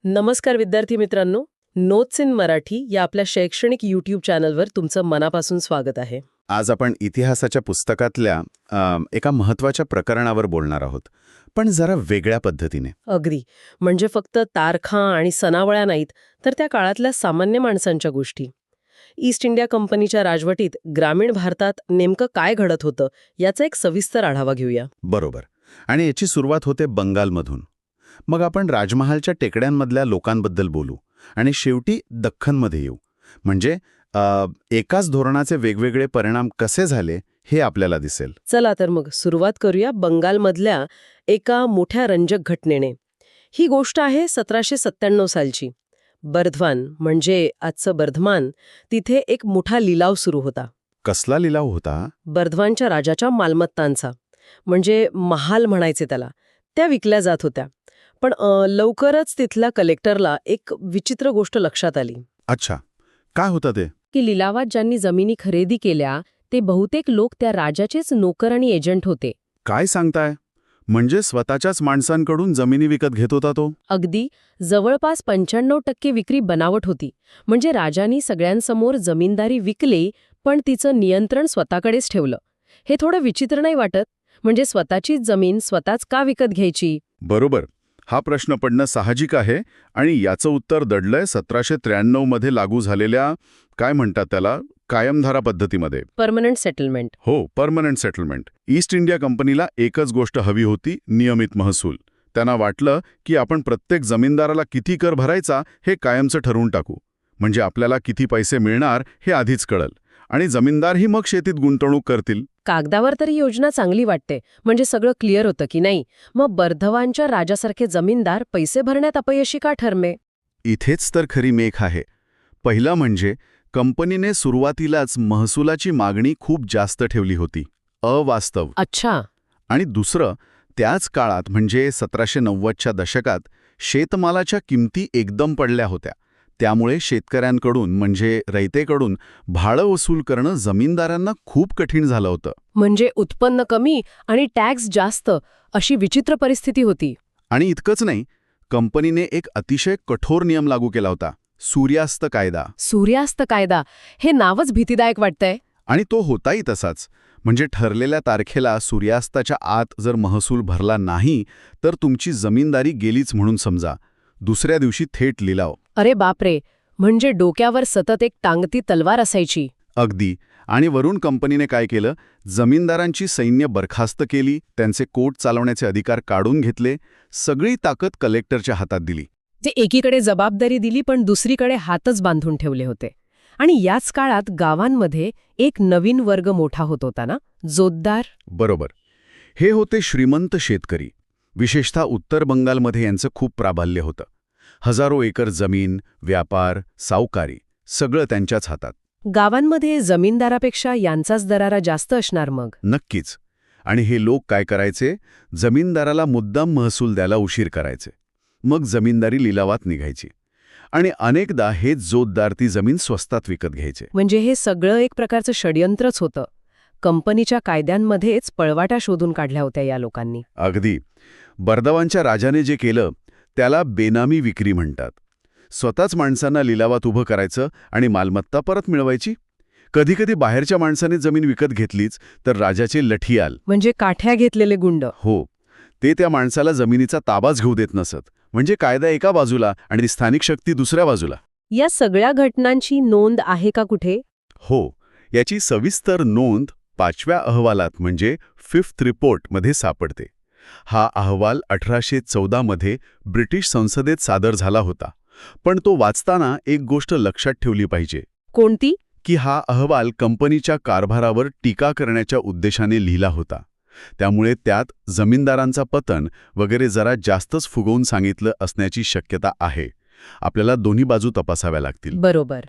नमस्कार विद्यार्थी मित्रांनो, नोट्स इन मराठी या आपल्या शैक्षणिक यूट्यूब चॅनलवर तुमचं मनापासून स्वागत आहे. आज आपण इतिहासाच्या पुस्तकातल्या एका महत्त्वाच्या प्रकरणावर बोलणार आहोत, पण जरा वेगळ्या पद्धतीने. अगदी, म्हणजे फक्त तारखा आणि सणावळ्या नाहीत, तर त्या काळातल्या सामान्य माणसांच्या गोष्टी. ईस्ट इंडिया कंपनीच्या राजवटीत ग्रामीण भारतात नेमकं काय घडत होतं याचा एक सविस्तर आढावा घेऊया. बरोबर. आणि याची सुरुवात होते बंगालमधून. मग आपण राजमहालच्या टेकड्यांमधल्या लोकांबद्दल बोलू आणि शेवटी दख्खनमध्ये येऊ. म्हणजे एकाच धोरणाचे वेगवेगळे परिणाम कसे झाले हे आपल्याला दिसेल. चला तर मग सुरुवात करूया बंगालमधल्या एका मोठ्या रंजक घटनेने. ही गोष्ट आहे 1797 सालची. बर्धवान म्हणजे आजचं बर्धमान, तिथे एक मोठा लिलाव सुरू होता. कसला लिलाव होता? बर्धवानच्या राजाच्या मालमत्तांचा, म्हणजे महाल म्हणायचे त्याला, त्या विकल्या जात होत्या. पण लवकरच तिथल्या कलेक्टरला एक विचित्र गोष्ट लक्षात आली. अच्छा, काय होतं ते? की लिलावात ज्यांनी जमिनी खरेदी केल्या ते बहुतेक लोक त्या राजाचेच नोकर आणि एजंट होते. काय सांगताय? म्हणजे स्वतःच्याच माणसांकडून जमिनी विकत घेत होता तो? अगदी, जवळपास 95% विक्री बनावट होती. म्हणजे राजांनी सगळ्यांसमोर जमीनदारी विकली, पण तिचं नियंत्रण स्वतःकडेच ठेवलं. हे थोडं विचित्र नाही वाटत? म्हणजे स्वतःचीच जमीन स्वतःच का विकत घ्यायची? बरोबर. हा प्रश्न पडणं साहजिक आहे आणि याचं उत्तर दडलंय 1793 मध्ये लागू झालेल्या, काय म्हणतात त्याला, कायमधारा पद्धतीमध्ये. Permanent settlement. हो, परमनंट सेटलमेंट. ईस्ट इंडिया कंपनीला एकच गोष्ट हवी होती, नियमित महसूल. त्यांना वाटलं की आपण प्रत्येक जमीनदाराला किती कर भरायचा हे कायमचं ठरवून टाकू. म्हणजे आपल्याला किती पैसे मिळणार हे आधीच कळल आणि जमीनदारही मग शेतीत गुंतवणूक करतील. कागदावर तरी योजना चांगली वाटते, म्हणजे सगळं क्लिअर होतं की नाही. मग बर्धवानच्या राजासारखे जमीनदार पैसे भरण्यात अपयशी का ठरले? इथेच तर खरी मेख आहे. पहिलं म्हणजे कंपनीने सुरुवातीलाच महसुलाची मागणी खूप जास्त ठेवली होती, अवास्तव. अच्छा. आणि दुसरं, त्याच काळात म्हणजे 1790च्या दशकात शेतमालाच्या किमती एकदम पडल्या होत्या. त्यामुळे शेतकऱ्यांकडून म्हणजे रयतेकडून भाडं वसूल करणं जमीनदारांना खूप कठीण झालं होतं. म्हणजे उत्पन्न कमी आणि टॅक्स जास्त, अशी विचित्र परिस्थिती होती. आणि इतकंच नाही, कंपनीने एक अतिशय कठोर नियम लागू केला होता, सूर्यास्त कायदा. सूर्यास्त कायदा, हे नावच भीतीदायक वाटतंय. आणि तो होताही तसाच. म्हणजे ठरलेल्या तारखेला सूर्यास्ताच्या आत जर महसूल भरला नाही तर तुमची जमीनदारी गेलीच म्हणून समजा. दुसऱ्या दिवशी थेट लिलाव. अरे बापरे, म्हणजे डोक्यावर सतत एक टांगती तलवार असायची. अगदी. आणि वरून कंपनीने काय केलं, जमीनदारांची सैन्य बरखास्त केली, त्यांचे कोर्ट चालवण्याचे अधिकार काढून घेतले, सगळी ताकद कलेक्टरच्या हातात दिली. जे एकीकडे जबाबदारी दिली पण दुसरीकडे हातच बांधून ठेवले होते. आणि याच काळात गावांमध्ये एक नवीन वर्ग मोठा होत होता ना, जोतदार. बरोबर. हे होते श्रीमंत शेतकरी. विशेषतः उत्तर बंगालमध्ये यांचं खूप प्राबल्य होतं. हजारो एकर जमीन, व्यापार, सावकारी, सगळं त्यांच्याच हातात. गावांमध्ये जमीनदारापेक्षा यांचाच दरारा जास्त असणार मग. नक्कीच. आणि हे लोक काय करायचे, जमीनदाराला मुद्दाम महसूल द्यायला उशीर करायचे. मग जमीनदारी लिलावात निघायची. आणि अनेकदा हेच जोतदार ती जमीन स्वस्तात विकत घ्यायचे. म्हणजे हे सगळं एक प्रकारचं षड्यंत्रच होतं. कंपनीच्या कायद्यांमध्येच पळवाटा शोधून काढल्या होत्या या लोकांनी. अगदी. बर्धवानच्या राजाने जे केलं त्याला बेनामी विक्री म्हणतात. स्वतःच माणसांना लिलावात उभं करायचं आणि मालमत्ता परत मिळवायची. कधीकधी बाहेरच्या माणसाने जमीन विकत घेतलीच तर राजाचे लठियाल, म्हणजे काठ्या घेतलेले गुंड. हो, ते त्या माणसाला जमिनीचा ताबाच घेऊ देत नसत. म्हणजे कायदा एका बाजूला आणि स्थानिक शक्ती दुसऱ्या बाजूला. या सगळ्या घटनांची नोंद आहे का कुठे? हो, याची सविस्तर नोंद 5व्या अहवालात म्हणजे 5th रिपोर्टमध्ये सापडते. हा अहवाल 1814 मध्ये ब्रिटिश संसदेत सादर झाला होता. पण तो वाचताना एक गोष्ट लक्षात ठेवली पाहिजे. कोणती? की हा अहवाल कंपनीच्या कारभारावर टीका करण्याच्या उद्देशाने लिहिला होता. त्यामुळे त्यात जमीनदारांचा पतन वगैरे जरा जास्तच फुगवून सांगितलं असण्याची शक्यता आहे. आपल्याला दोन्ही बाजू तपासाव्या लागतील. बरोबर.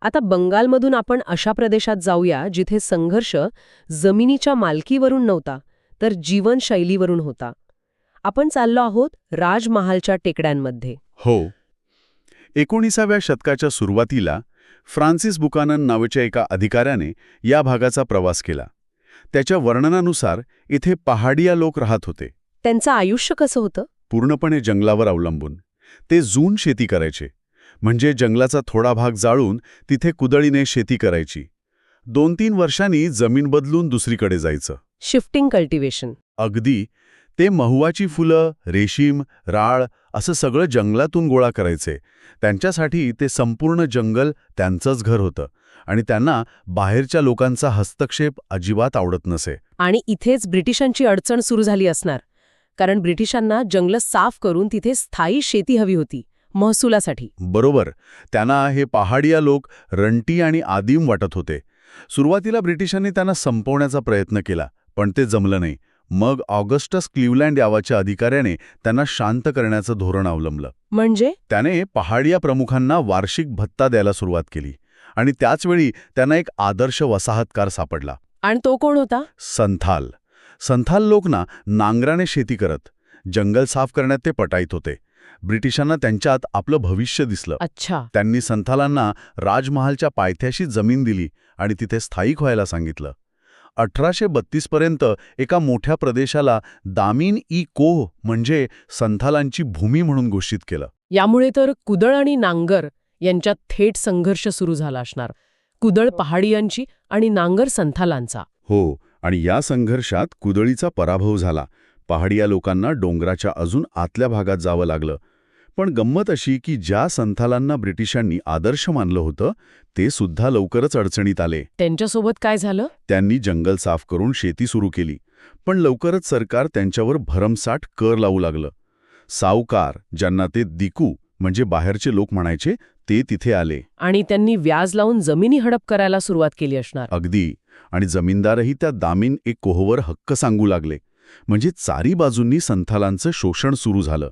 आता बंगालमधून आपण अशा प्रदेशात जाऊया जिथे संघर्ष जमिनीच्या मालकीवरून नव्हता तर जीवनशैलीवरून होता. आपण चाललो आहोत राजमहालच्या टेकड्यांमध्ये. हो. 19व्या शतकाच्या सुरुवातीला फ्रान्सिस बुकानन नावाच्या एका अधिकाऱ्याने या भागाचा प्रवास केला. त्याच्या वर्णनानुसार इथे पहाडिया लोक राहत होते. त्यांचं आयुष्य कसं होतं? पूर्णपणे जंगलावर अवलंबून. ते जून शेती करायचे. म्हणजे जंगलाचा थोडा भाग जाळून तिथे कुदळीने शेती करायची. 2-3 वर्षांनी जमीन बदलून दुसरीकडे जायचं. Shifting cultivation. अगदी. ते महुआची फुलं, रेशीम, राळ असं सगळं जंगलातून गोळा करायचे. त्यांच्यासाठी ते संपूर्ण जंगल त्यांचंच घर होतं आणि त्यांना बाहेरच्या लोकांचा हस्तक्षेप अजिबात आवडत नसे. आणि इथेच ब्रिटिशांची अडचण सुरू झाली असणार, कारण ब्रिटिशांना जंगलं साफ करून तिथे स्थायी शेती हवी होती, महसुलासाठी. बरोबर. त्यांना हे पहाडिया लोक रंटी आणि आदिम वाटत होते. सुरुवातीला ब्रिटिशांनी त्यांना संपवण्याचा प्रयत्न केला, पण ते जमलं नाही. मग ऑगस्टस क्लिव्हलँड यावाच्या अधिकाऱ्याने त्यांना शांत करण्याचं धोरण अवलंबलं. म्हणजे त्याने पहाडिया प्रमुखांना वार्षिक भत्ता द्यायला सुरुवात केली आणि त्याचवेळी त्यांना एक आदर्श वसाहतकार सापडला. आणि तो कोण होता? संथाल. संथाल लोक नांगराने शेती करत. जंगल साफ करण्यात ते पटाईत होते. ब्रिटिशांना त्यांच्यात आपलं भविष्य दिसलं. अच्छा. त्यांनी संथालांना राजमहालच्या पायथ्याशी जमीन दिली आणि तिथे स्थायिक व्हायला सांगितलं. 1832 पर्यंत एका मोठ्या प्रदेशाला दामिन ई कोह म्हणजे संथालांची भूमी म्हणून घोषित केलं. यामुळे तर कुदळ आणि नांगर यांच्यात थेट संघर्ष सुरू झाला असणार. कुदळ पहाडियांची आणि नांगर संथालांचा. हो, आणि या संघर्षात कुदळीचा पराभव झाला. पहाडिया लोकांना डोंगराच्या अजून आतल्या भागात जावं लागलं. पण गंमत अशी की ज्या संथालांना ब्रिटिशांनी आदर्श मानलं होतं ते सुद्धा लवकरच अडचणीत आले. त्यांच्यासोबत काय झालं? त्यांनी जंगल साफ करून शेती सुरू केली, पण लवकरच सरकार त्यांच्यावर भरमसाठ कर लावू लागलं. सावकार, ज्यांना ते दिकू म्हणजे बाहेरचे लोक म्हणायचे, ते तिथे आले. आणि त्यांनी व्याज लावून जमिनी हडप करायला सुरुवात केली असणार. अगदी. आणि जमीनदारही त्या दामिन एक कोहवर हक्क सांगू लागले. म्हणजे चारी बाजूंनी संथालांचं शोषण सुरू झालं.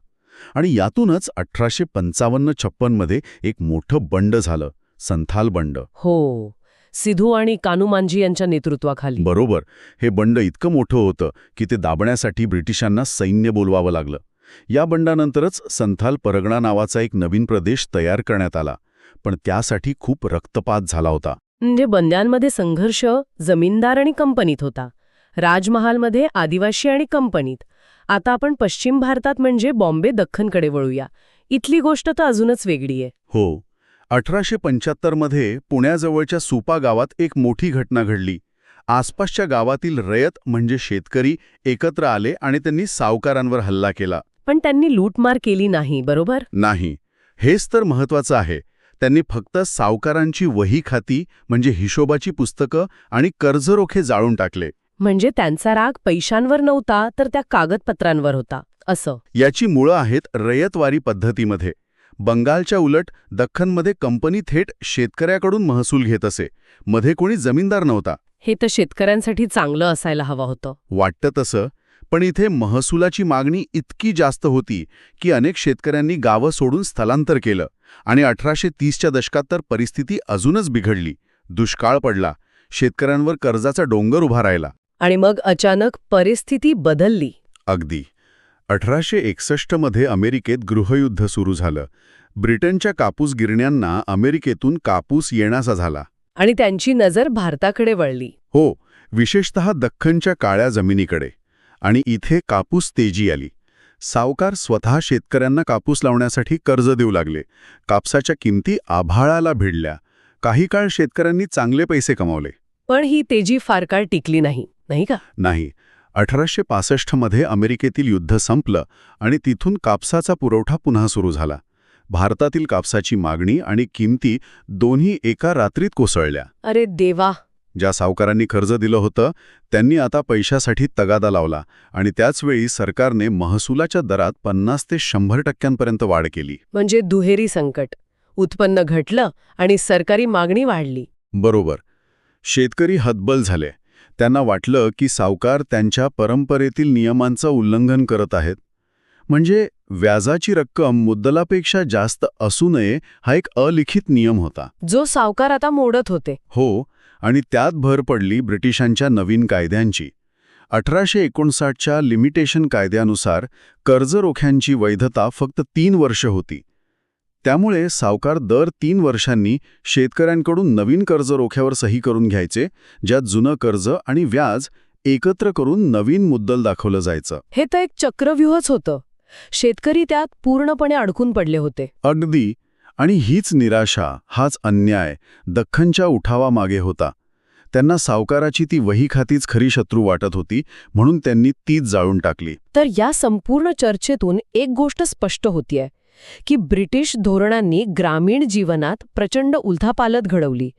आणि यातूनच 1855-56 मध्ये एक मोठं बंड झालं, संथाल बंड. हो, सिधू आणि कानुमांजी यांच्या नेतृत्वाखाली. बरोबर. हे बंड इतकं मोठं होतं की ते दाबण्यासाठी ब्रिटिशांना सैन्य बोलवावं लागलं. या बंडानंतरच संथाल परगणा नावाचा एक नवीन प्रदेश तयार करण्यात आला, पण त्यासाठी खूप रक्तपात झाला होता. म्हणजे बंद्यांमध्ये संघर्ष जमीनदार आणि कंपनीत होता, राजमहालमध्ये आदिवासी आणि कंपनीत. आता आपण पश्चिम भारतात म्हणजे बॉम्बे दख्खनकडे वळूया. इथली गोष्ट तर अजूनच वेगळी आहे. हो. 1875 मध्ये पुण्याजवळच्या सुपा गावात एक मोठी घटना घडली. आसपासच्या गावातील रयत म्हणजे शेतकरी एकत्र आले आणि त्यांनी सावकारांवर हल्ला केला. पण त्यांनी लूटमार केली नाही, बरोबर? नाही. हेच तर महत्वाचं आहे. त्यांनी फक्त सावकारांची वही खाती म्हणजे हिशोबाची पुस्तकं आणि कर्जरोखे जाळून टाकले. म्हणजे त्यांचा राग पैशांवर नव्हता तर त्या कागदपत्रांवर होता, असं. याची मुळं आहेत रयतवारी पद्धतीमध्ये. बंगालच्या उलट दख्खनमध्ये कंपनी थेट शेतकऱ्याकडून महसूल घेत असे. मध्ये कोणी जमीनदार नव्हता. हे तर शेतकऱ्यांसाठी चांगलं असायला हवं होतं. वाटतं तसं, पण इथे महसुलाची मागणी इतकी जास्त होती की अनेक शेतकऱ्यांनी गावं सोडून स्थलांतर केलं. आणि 1830च्या दशकात तर परिस्थिती अजूनच बिघडली. दुष्काळ पडला. शेतकऱ्यांवर कर्जाचा डोंगर उभा राहिला. आणि मग अचानक परिस्थिती बदलली. अगदी. 1861 मध्ये अमेरिकेत गृहयुद्ध सुरू झालं. ब्रिटनच्या कापूस गिरण्यांना अमेरिकेतून कापूस येण्याचा झाला. आणि त्यांची नजर भारताकडे वळली. हो, विशेषतः दख्खनच्या काळ्या जमिनीकडे. आणि इथे कापूस तेजी आली. सावकार स्वतः शेतकऱ्यांना कापूस लावण्यासाठी कर्ज देऊ लागले. कापसाच्या किमती आभाळाला भिडल्या. काही काळ शेतकऱ्यांनी चांगले पैसे कमावले. पण ही तेजी फार काळ टिकली नाही, नाही का? नाही. 1865 मध्ये अमेरिकेतील युद्ध संपलं आणि तिथून कापसाचा पुरवठा पुन्हा सुरू झाला. भारतातील कापसाची मागणी आणि किमती दोन्ही एका रात्रीत कोसळल्या. अरे देवा. ज्या सावकारांनी कर्ज दिलं होतं त्यांनी आता पैशासाठी तगादा लावला आणि त्याचवेळी सरकारने महसुलाच्या दरात 50 ते 100% वाढ केली. म्हणजे दुहेरी संकट. उत्पन्न घटलं आणि सरकारी मागणी वाढली. बरोबर. शेतकरी हतबल झाले. त्यांना वाटलं की सावकार त्यांच्या परंपरेतील नियमांचं उल्लंघन करत आहेत. म्हणजे व्याजाची रक्कम मुद्दलापेक्षा जास्त असू नये हा एक अलिखित नियम होता, जो सावकार आता मोडत होते. हो. आणि त्यात भर पडली ब्रिटिशांच्या नवीन कायद्यांची. 1859च्या लिमिटेशन कायद्यानुसार कर्जरोख्यांची वैधता फक्त 3 वर्ष होती. त्यामुळे सावकार दर 3 वर्षांनी शेतकऱ्यांकडून नवीन कर्जरोख्यावर सही करून घ्यायचे, ज्यात जुनं कर्ज आणि व्याज एकत्र करून नवीन मुद्दल दाखवलं जायचं. हे तर एक चक्रव्यूहच होतं. शेतकरी त्यात पूर्णपणे अडकून पडले होते. अगदी. आणि हीच निराशा, हाच अन्याय दख्खनच्या उठावामागे होता. त्यांना सावकाराची ती वही खातीच खरी शत्रू वाटत होती, म्हणून त्यांनी तीच जाळून टाकली. तर या संपूर्ण चर्चेतून एक गोष्ट स्पष्ट होतीये की ब्रिटिश धोरणांनी ग्रामीण जीवनात प्रचंड उलथापालथ घडवली.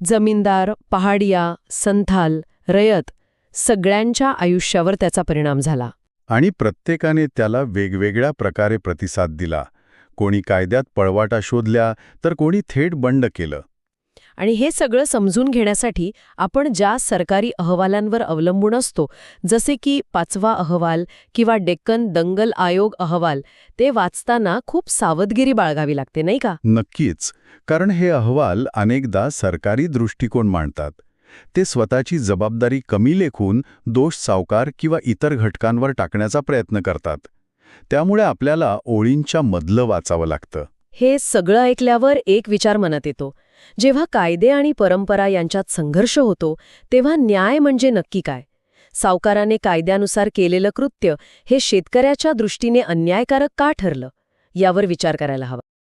जमीनदार, पहाडिया, संथाल, रयत सगळ्यांच्या आयुष्यावर त्याचा परिणाम झाला. आणि प्रत्येकाने त्याला वेगवेगळ्या प्रकारे प्रतिसाद दिला. कोणी कायद्यात पळवाटा शोधल्या, तर कोणी थेट बंड केलं. आणि हे सगळं समजून घेण्यासाठी आपण ज्या सरकारी अहवालांवर अवलंबून असतो, जसे की 5वा अहवाल किंवा डेक्कन दंगल आयोग अहवाल, ते वाचताना खूप सावधगिरी बाळगावी लागते, नाही का? नक्कीच. कारण हे अहवाल अनेकदा सरकारी दृष्टिकोन मांडतात. ते स्वतःची जबाबदारी कमी लेखून दोष सावकार किंवा इतर घटकांवर टाकण्याचा प्रयत्न करतात. त्यामुळे आपल्याला ओळींच्या मधलं वाचावं लागतं. हे सगळं ऐकल्यावर एक विचार मनात येतो. जेव्हा कायदे आणि परंपरा यांच्यात संघर्ष होतो, तेव्हा न्याय म्हणजे नक्की काय? सावकाराने कायद्यानुसार केलेलं कृत्य हे शेतकऱ्याच्या दृष्टीने अन्यायकारक का ठरलं? यावर विचार करायला हवा.